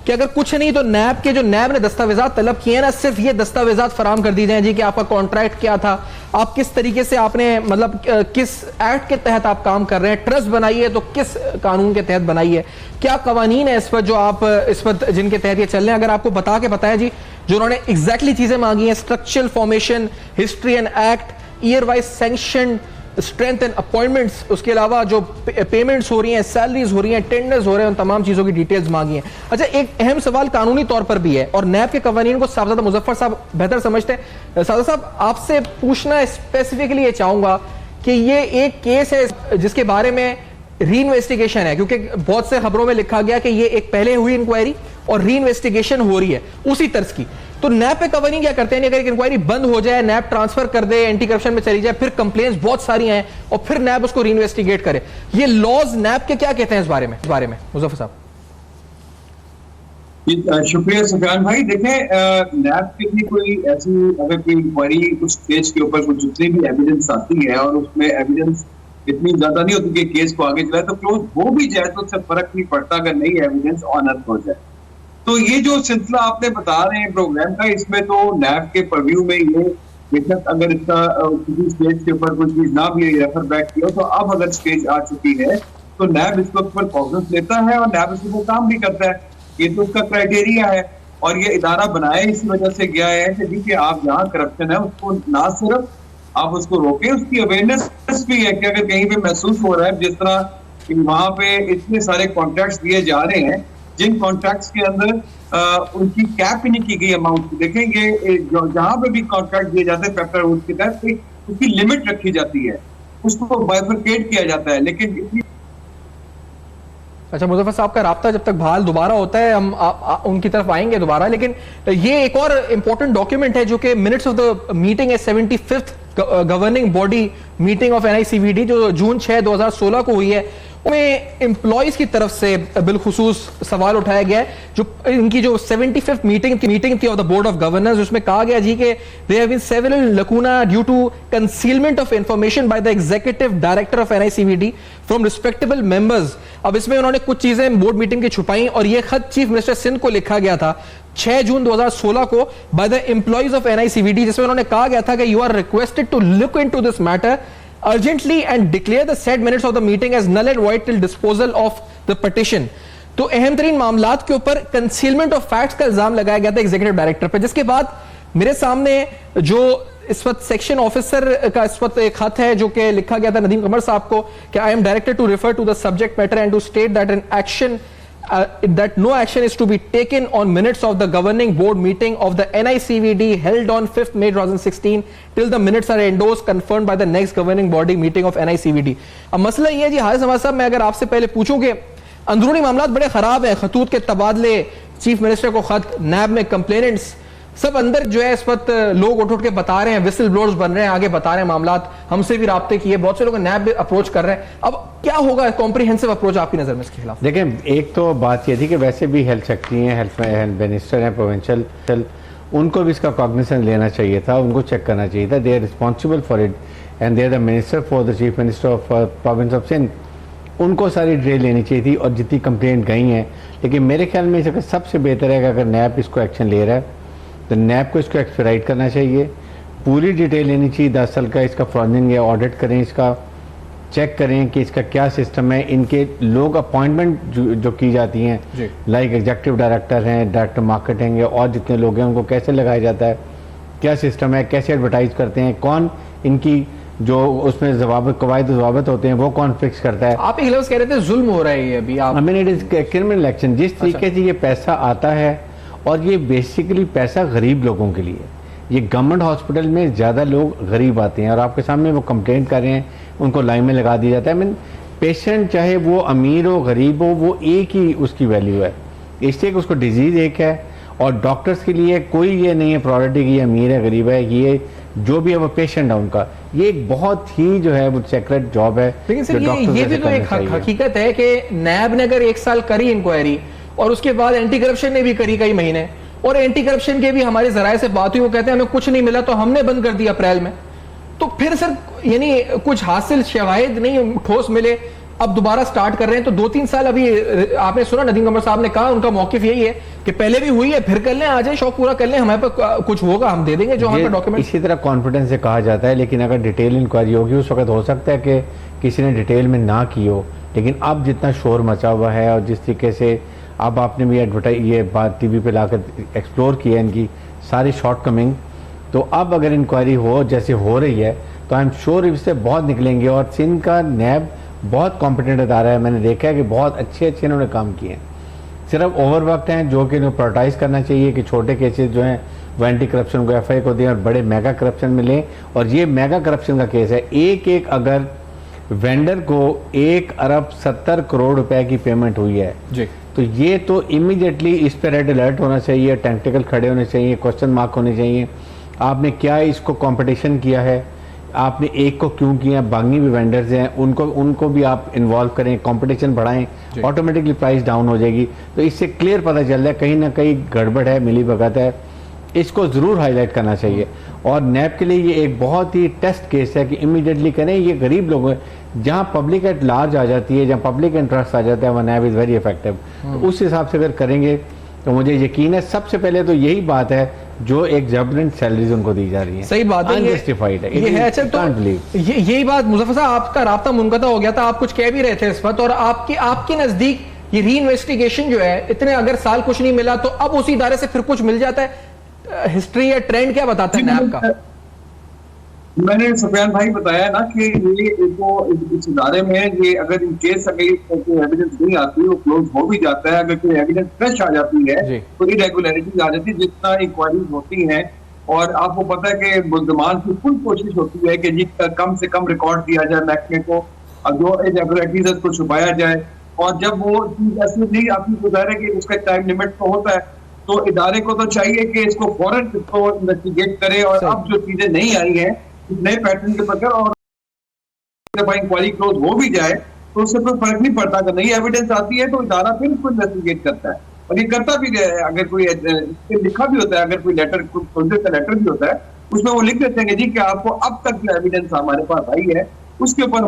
कि अगर कुछ नहीं तो नैब ने दस्तावेजात तलब किए हैं ना, सिर्फ ये दस्तावेजात फराम कर दी जाए जी कि आपका कॉन्ट्रैक्ट क्या था, आप किस तरीके से आपने मतलब किस एक्ट के तहत आप काम कर रहे हैं, ट्रस्ट बनाइए तो किस कानून के तहत बनाइए, क्या कवानीन है इस पर जो आप इस पर जिनके तहत ये चल रहे हैं। अगर आपको बताया जी जो उन्होंने एग्जैक्टली चीजें मांगी हैं, structural formation, history and act, year wise sanction, strength and appointments, उसके अलावा जो पेमेंट्स हो रही हैं, सैलरीज हो रही हैं, टेंडर्स हो रहे हैं, उन तमाम चीजों की डिटेल्स मांगी हैं। अच्छा, एक अहम सवाल कानूनी तौर पर भी है और नैब के कवानीन को साहबजादा मुजफ्फर साहब बेहतर समझते हैं। साहब साहब, आपसे पूछना स्पेसिफिकली ये चाहूंगा कि ये एक केस है जिसके बारे में री इन्वेस्टिगेशन है, क्योंकि बहुत से खबरों में लिखा गया कि ये एक पहले हुई इंक्वायरी और री इन्वेस्टिगेशन हो रही है उसी तर्ज की। तो नैब पे कवानीन क्या करते हैं, अगर एक इंक्वायरी बंद हो जाए, नैब ट्रांसफर कर दे, एंटी करप्शन में चली जाए, फिर कंप्लेंट्स बहुत सारी हैं और फिर नैब उसको री इन्वेस्टिगेट करे, ये लॉज नैब के क्या कहते हैं इस बारे में मुजफ्फर साहब? शुक्रिया सुफियान भाई। देखें, नैब के लिए कोई ऐसी अगर कोई इंक्वायरी उस केस के ऊपर जितनी भी एविडेंस आती है और उसमें एविडेंस इतनी ज्यादा नहीं होती कि केस को आगे चलाए, तो क्लोज हो भी जाए तो उससे फर्क नहीं पड़ता अगर नई एविडेंस ऑनर हो जाए। तो ये जो सिलसिला आपने बता रहे हैं प्रोग्राम का, इसमें तो नैब के परव्यू में ये बेशक अगर इसका किसी स्टेज के ऊपर कोई चीज ना भी रेफर बैक किया, तो अब अगर स्टेज आ चुकी है तो नैब इसके ऊपर कॉग्निस लेता है और नैब इसके ऊपर काम भी करता है। ये तो उसका क्राइटेरिया है और ये इदारा बनाया इसी वजह से गया है कि देखिए आप जहाँ करप्शन है उसको ना सिर्फ आप उसको रोकें, उसकी अवेयरनेस भी है कि अगर कहीं पे महसूस हो रहा है, जिस तरह वहां पे इतने सारे कॉन्ट्रैक्ट्स दिए जा रहे हैं जिन कॉन्ट्रैक्ट्स के अंदर उनकी कैप ही नहीं की गई अमाउंट की। देखेंगे जहां पे भी कॉन्ट्रैक्ट दिए जाते हैं पेपर रूल्स के तहत उसकी लिमिट रखी जाती है, उसको बाइफरकेट किया जाता है, लेकिन इतनी। अच्छा मुजफ्फर साहब का राब्ता जब तक बहाल दोबारा होता है हम उनकी तरफ आएंगे दोबारा, लेकिन ये एक और इंपॉर्टेंट डॉक्यूमेंट है जो कि मिनट्स ऑफ द मीटिंग है 75th governing body meeting of NICVD जो जून 6, 2016 को हुई है। उसमें एम्प्लॉइज की तरफ से बिलखुसूस सवाल उठाया गया है। जो इनकी जो 75th मीटिंग थी of the board of governors, उसमें कहा गया जी कि there have been several lacuna due to concealment of information by the executive director of NICVD from respectable members. अब इसमें उन्होंने कुछ चीजें बोर्ड मीटिंग की छुपाई और यह खत चीफ मिनिस्टर सिंध को लिखा गया था 6 जून 2016 को by the employees of NICVD, जिसमें उन्होंने कहा गया था कि you are requested to look into this matter urgently and declare the said minutes of the meeting as null and void till disposal of the petition। तो अहम तरीन मामलात के ऊपर कंसीलमेंट ऑफ फैक्ट्स का इल्जाम लगाया गया था एग्जीक्यूटिव डायरेक्टर पर, जिसके बाद मेरे सामने जो इस वक्त सेक्शन ऑफिसर का इस वक्त एक खत है जो कि लिखा गया था नदीम कमर साहब को कि I am directed to refer to the subject matter and to state that an action that no action is to be taken on minutes of the governing board meeting of the NICVD held on 5th May 2016 till the minutes are endorsed confirmed by the next governing body meeting of NICVD। अब मसला ये है जी हारिस नवाज साहब, मैं अगर आपसे पहले पूछूं कि अंदरूनी मामलात बड़े खराब हैं, खतूत के तबादले, चीफ मिनिस्टर को खत, नैब में कंप्लेनेंट्स, सब अंदर जो है इस वक्त लोग उठ के बता रहे हैं, विसल ब्लोअर्स बन रहे हैं, आगे बता रहे हैं मामलात, हमसे भी राब्ते किए, बहुत से लोग नैब अप्रोच कर रहे हैं। अब क्या होगा कॉम्प्रिहेंसिव अप्रोच आपकी नजर में इसके खिलाफ? देखें, एक तो बात ये थी कि वैसे भी हेल्थ सेक्रेटरी हैं, हेल्थ मिनिस्टर हैं प्रोविंशियल, उनको भी इसका कॉग्निशन लेना चाहिए था, उनको चेक करना चाहिए था। They are responsible for it and they are the minister for the chief minister of province of Sindh, उनको सारी ड्रिल लेनी चाहिए थी और जितनी कंप्लेंट गई हैं। लेकिन मेरे ख्याल में इसका सबसे बेहतर है कि अगर नैब इसको एक्शन ले रहा है तो नैब को इसको एक्सपेडाइट करना चाहिए, पूरी डिटेल लेनी चाहिए 10 साल का इसका फ्रॉजिंग या ऑडिट करें, इसका चेक करें कि इसका क्या सिस्टम है। इनके लोग अपॉइंटमेंट जो की जाती हैं लाइक एग्जीक्यूटिव डायरेक्टर हैं, डायरेक्टर मार्केटिंग है और जितने लोग हैं उनको कैसे लगाया जाता है, क्या सिस्टम है, कैसे एडवर्टाइज करते हैं, कौन इनकी जो उसमें कवायद जवाबत होते हैं वो कौन फिक्स करता है। आप एक लफ्ज़ कह रहे थे जुल्म हो रहा है ये अभी आप, I mean it is criminal action. जिस तरीके से ये पैसा आता है और ये बेसिकली पैसा गरीब लोगों के लिए, ये गवर्नमेंट हॉस्पिटल में ज़्यादा लोग गरीब आते हैं और आपके सामने वो कंप्लेंट कर रहे हैं, उनको लाइन में लगा दिया जाता है। मीन पेशेंट चाहे वो अमीर हो गरीब हो वो एक ही उसकी वैल्यू है, इसलिए कि उसको डिजीज़ एक है और डॉक्टर्स के लिए कोई ये नहीं है प्रायोरिटी की अमीर है गरीब है, ये जो भी है वो पेशेंट है उनका, ये एक बहुत ही जो है वो सेक्रेट जॉब है। लेकिन सर ये भी तो एक हकीकत है कि नैब ने अगर 1 साल करी इंक्वायरी और उसके बाद एंटी करप्शन ने भी करी कई महीने, और एंटी करप्शन के भी हमारे जराये से बात हुई, वो कहते हैं हमें कुछ नहीं मिला तो हमने बंद कर दिया अप्रैल में। तो फिर सर यानी कुछ हासिल शवाहिद नहीं ठोस मिले, अब दोबारा स्टार्ट कर रहे हैं। तो 2-3 साल अभी आपने सुना नदीम कमर साहब ने कहा, उनका मौकिफ यही है कि पहले भी हुई है फिर कर लें, आ जाए शौक पूरा कर लें, हमारे पास कुछ होगा हम दे देंगे जो हमारे डॉक्यूमेंट। इसी तरह कॉन्फिडेंस से कहा जाता है, लेकिन अगर डिटेल इंक्वायरी होगी उस वक्त हो सकता है कि किसी ने डिटेल में ना की हो, लेकिन अब जितना शोर मचा हुआ है और जिस तरीके से अब आपने भी एडवर्टाइज ये बात टीवी पे लाकर एक्सप्लोर किया इनकी सारी शॉर्ट कमिंग, तो अब अगर इंक्वायरी हो जैसे हो रही है तो आई एम श्योर इससे बहुत निकलेंगे। और सिंध का नैब बहुत कॉम्पिटेंट अदारा है, मैंने देखा है कि बहुत अच्छे इन्होंने काम किए हैं, सिर्फ ओवरवर्कड हैं जो कि इन्हें प्रायोरिटाइज करना चाहिए कि छोटे केसेस जो हैं वो एंटी करप्शन को FI को दें और बड़े मेगा करप्शन में लें। और ये मेगा करप्शन का केस है, एक अगर वेंडर को 1 अरब 70 करोड़ रुपए की पेमेंट हुई है जी, तो ये तो इमीडिएटली इस पर रेड अलर्ट होना चाहिए, टेक्निकल खड़े होने चाहिए, क्वेश्चन मार्क होने चाहिए। आपने क्या इसको कंपटीशन किया है, आपने एक को क्यों किया, बाकी भी वेंडर्स हैं उनको भी आप इन्वॉल्व करें, कंपटीशन बढ़ाएं, ऑटोमेटिकली प्राइस डाउन हो जाएगी। तो इससे क्लियर पता चल रहा है कहीं ना कहीं गड़बड़ है, मिली भगत है, इसको ज़रूर हाईलाइट करना चाहिए। और नैब के लिए ये एक बहुत ही टेस्ट केस है कि इमीडिएटली करें। ये गरीब लोग हैं, जहाँ पब्लिक एट लार्ज आ जाती है, जहाँ पब्लिक इंटरेस्ट आ जाता है, वह नैब इज़ वेरी इफेक्टिव। तो उस हिसाब से अगर करेंगे तो मुझे यकीन है सबसे पहले तो यही बात है जो एक जबरदस्त सैलरीज उनको दी जा रही है, सही बात है, अनजस्टिफाइड है, ये है। अच्छा तो यही बात मुजफ्फर साहब, आपका राब्ता मुनक़ता हो गया था, आप कुछ कह भी रहे थे इस वक्त, और आपके नजदीक ये री इन्वेस्टिगेशन जो है, इतने अगर साल कुछ नहीं मिला तो अब उसी इदारे से फिर कुछ मिल जाता है, हिस्ट्री या ट्रेंड क्या बताता है नैब का? मैंने सुफियान भाई बताया ना कि ये इस इदारे में ये अगर इन केस अगर कोई एविडेंस नहीं आती, वो क्लोज हो भी जाता है, अगर कोई एविडेंस फ्रेश आ जाती है तो इरेगुलरिटीज आ जाती है, जितना इंक्वायरीज होती हैं और आपको पता है कि मुल्जमान की फुल कोशिश होती है कि जी कम से कम रिकॉर्ड दिया जाए महकमे को और जो इरेगुलरिटीज है उसको छुपाया जाए। और जब वो चीज ऐसी नहीं आपकी गुजर है कि उसका टाइम लिमिट तो होता है, तो इदारे को तो चाहिए कि इसको फौरन इसको इन्वेस्टिगेट करे और अब जो चीजें नहीं आई हैं नए पैटर्न के बगैर और जब इंक्वायरी क्लोज हो भी जाए तो उससे कोई फर्क नहीं पड़ता। अगर नई एविडेंस आती है तो इदारा फिर उसको इन्वेस्टिगेट करता है और ये करता भी है। अगर कोई लिखा भी होता है, अगर कोई लेटर का लेटर भी होता है उसमें वो लिख देते हैं जी कि आपको अब तक जो एविडेंस हमारे पास आई है उसके ऊपर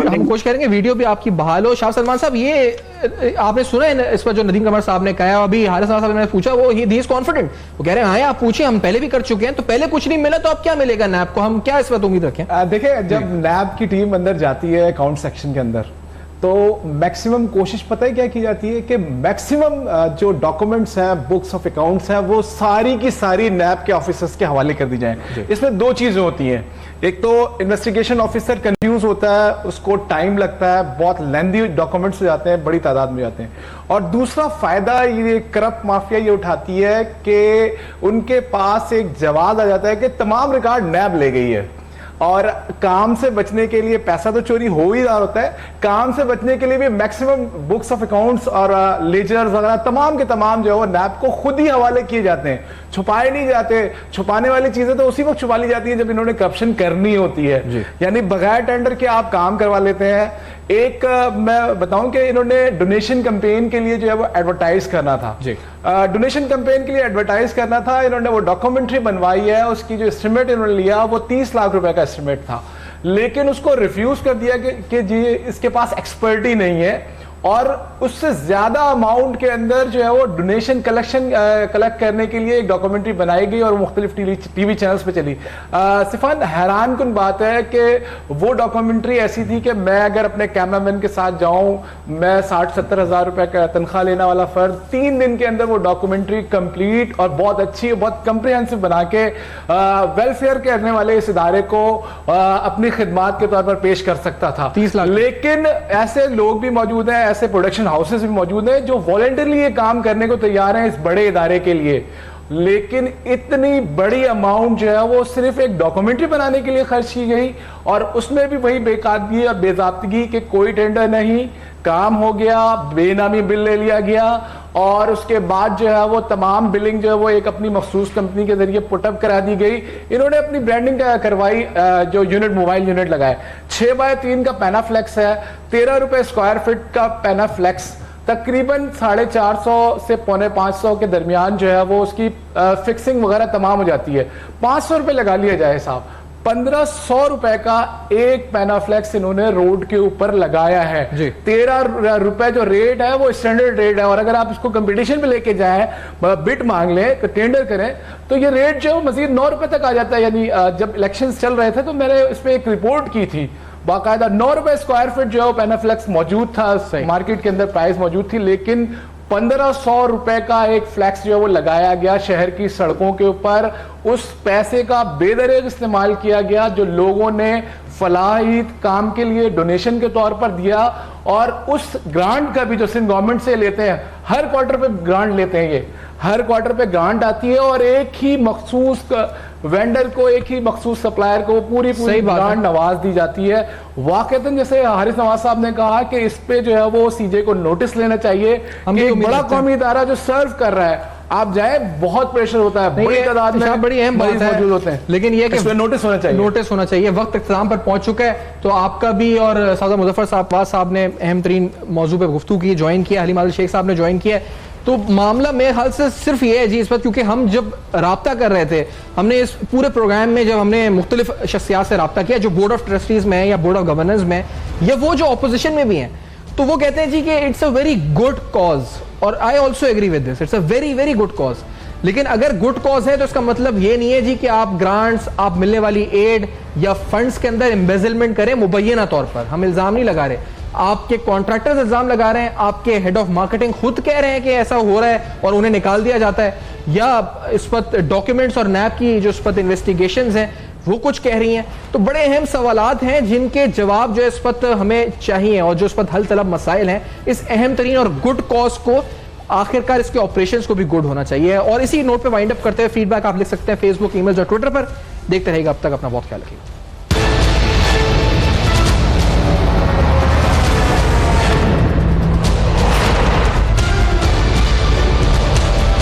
हम कोशिश करेंगे वीडियो भी आपकी बहाल हो। शाह सलमान साहब, ये आपने सुना है इस पर जो नदीम कमर साहब ने कहा, अभी हारिस साहब ने पूछा, वो ही इज कॉन्फिडेंट, वो कह रहे हैं हाँ आप पूछिए, हम पहले भी कर चुके हैं, तो पहले कुछ नहीं मिला तो अब क्या मिलेगा नैब को, हम क्या इस वक्त उम्मीद रखें? देखिए, जब नैब की टीम अंदर जाती है अकाउंट सेक्शन के अंदर तो मैक्सिमम कोशिश पता है क्या की जाती है कि मैक्सिमम जो डॉक्यूमेंट्स हैं, बुक्स ऑफ अकाउंट्स हैं, वो सारी की सारी नैब के ऑफिसर्स के हवाले कर दी जाए। इसमें दो चीजें होती हैं, एक तो इन्वेस्टिगेशन ऑफिसर कंफ्यूज होता है, उसको टाइम लगता है, बहुत लेंथी डॉक्यूमेंट्स हो जाते हैं, बड़ी तादाद में जाते हैं, और दूसरा फायदा ये करप्ट माफिया ये उठाती है कि उनके पास एक जवाब आ जाता है कि तमाम रिकॉर्ड नैब ले गई है और काम से बचने के लिए, पैसा तो चोरी हो ही रहा होता है, काम से बचने के लिए भी मैक्सिमम बुक्स ऑफ अकाउंट्स और लेजर्स वगैरह तमाम के तमाम जो है वो नैब को खुद ही हवाले किए जाते हैं, छुपाए नहीं जाते। छुपाने वाली चीजें तो उसी वक्त छुपा ली जाती है जब इन्होंने करप्शन करनी होती है, यानी बगैर टेंडर के आप काम करवा लेते हैं। एक मैं बताऊं कि इन्होंने डोनेशन कैंपेन के लिए जो है वो एडवर्टाइज करना था, डोनेशन कैंपेन के लिए एडवर्टाइज करना था, इन्होंने वो डॉक्यूमेंट्री बनवाई है, उसकी जो एस्टिमेट इन्होंने लिया वो 30 लाख रुपए का एस्टिमेट था, लेकिन उसको रिफ्यूज कर दिया कि जी इसके पास एक्सपर्टी नहीं है, और उससे ज्यादा अमाउंट के अंदर जो है वो डोनेशन कलेक्ट करने के लिए एक डॉक्यूमेंट्री बनाई गई और मुख्तलिफ टीवी चैनल्स पे चली। सिफान, हैरान कुन बात है कि वो डॉक्यूमेंट्री ऐसी थी कि मैं अगर अपने कैमरामैन के साथ जाऊं, मैं 60-70 हज़ार रुपए का तनख्वाह लेने वाला फर्द 3 दिन के अंदर वो डॉक्यूमेंट्री कंप्लीट और बहुत अच्छी, बहुत कंप्रिहेंसिव बना के वेलफेयर करने वाले इस इदारे को अपनी खिदमात के तौर पर पेश कर सकता था। 30 लाख। लेकिन ऐसे लोग भी मौजूद हैं, ऐसे प्रोडक्शन हाउसेस भी मौजूद हैं जो वॉलंटरली ये काम करने को तैयार हैं इस बड़े इदारे के लिए, लेकिन इतनी बड़ी अमाउंट जो है वो सिर्फ एक डॉक्यूमेंट्री बनाने के लिए खर्च की गई, और उसमें भी वही बेकादगी और बेज़ाब्तगी कि कोई टेंडर नहीं, काम हो गया, बेनामी बिल ले लिया गया, और उसके बाद जो है वो तमाम बिलिंग जो है वो एक अपनी मखसूस कंपनी के जरिए पुटअप करा दी गई। इन्होंने अपनी ब्रांडिंग करवाई, जो यूनिट, मोबाइल यूनिट लगाए, 6x3 का पैनाफ्लेक्स है, 13 रुपए स्क्वायर फीट का पैनाफ्लेक्स, तकरीबन 450 से 450 के दरमियान जो है वो उसकी फिक्सिंग वगैरह तमाम हो जाती है। 500 रुपए लगा लिया जाए साहब, 1500 रुपए का एक पैनाफ्लेक्स इन्होंने रोड के ऊपर लगाया है। 13 रुपए जो रेट है वो स्टैंडर्ड रेट है, और अगर आप इसको कंपटीशन पे लेके जाएं, बिट मांग लें, टेंडर करें, तो ये रेट जो मजीद 9 रुपए तक आ जाता है। यानी जब इलेक्शन चल रहे थे तो मैंने इस पर एक रिपोर्ट की थी, बाकायदा 9 रुपए स्क्वायर फीट जो पैनाफ्लेक्स मौजूद था, मार्केट के अंदर प्राइस मौजूद थी, लेकिन 1500 रुपए का एक फ्लैक्स जो है वो लगाया गया शहर की सड़कों के ऊपर। उस पैसे का बेदरेग इस्तेमाल किया गया जो लोगों ने फलाही काम के लिए डोनेशन के तौर पर दिया, और उस ग्रांट का भी जो सिंध गवर्नमेंट से लेते हैं, हर क्वार्टर पे ग्रांट लेते हैं, ये हर क्वार्टर पे ग्रांट आती है, और एक ही मखसूस वेंडर को, एक ही मखसूस सप्लायर को पूरी ग्रांट नवाज दी जाती है। वाकईतन जैसे हारिस नवाज साहब ने कहा कि इस पे जो है वो सीजे को नोटिस लेना चाहिए कि एक बड़ा कौमी इदारा जो सर्व कर रहा है, आप जाए बहुत प्रेशर होता है, बड़ी तादाद में बड़ी अहम बात मौजूद होते हैं, लेकिन ये कि नोटिस होना चाहिए, नोटिस होना चाहिए। वक्त इख्तिताम पर पहुंच चुका है, तो आपका भी और सौदा मुजफ्फर साहब ने अहम तरीन मौजू पे गुफ्तगू की, ज्वाइन किया, हलीम आदिल शेख साहब ने ज्वाइन किया, तो मामला मेरे ख्याल से सिर्फ ये है जी इस वक्त, क्योंकि हम जब राब्ता कर रहे थे, हमने इस पूरे प्रोग्राम में जब हमने मुख्तलिफ शख्सियात से राब्ता किया जो बोर्ड ऑफ ट्रस्टीज में है या बोर्ड ऑफ गवर्नेंस में, या वो जो अपोजिशन में भी हैं, तो वो कहते हैं जी कि it's a very good cause, और I also agree with this, it's a very very good cause. लेकिन अगर गुड कॉज है तो इसका मतलब ये नहीं है जी कि आप ग्रांट्स, आप मिलने वाली एड या फंड्स के अंदर एम्बेजलमेंट करें मुबैना तौर पर, हम इल्जाम नहीं लगा रहे, आपके कॉन्ट्रैक्टर्स इल्जाम लगा रहे हैं, आपके हेड ऑफ मार्केटिंग खुद कह रहे हैं कि ऐसा हो रहा है और उन्हें निकाल दिया जाता है, या इस पर डॉक्यूमेंट्स और नैब की जो इस पर इन्वेस्टिगेशंस हैं वो कुछ कह रही हैं? तो बड़े अहम सवालात हैं जिनके जवाब जो इस वक्त हमें चाहिए और जो इस वक्त हल तलब मसाइल हैं, इस अहम तरीन और गुड कॉज को आखिरकार इसके ऑपरेशंस को भी गुड होना चाहिए। और इसी नोट पे वाइंड अप करते हुए फीडबैक आप लिख सकते हैं फेसबुक, ईमेल और ट्विटर पर। देखते रहेगा, अब तक अपना बहुत ख्याल रखिएगा।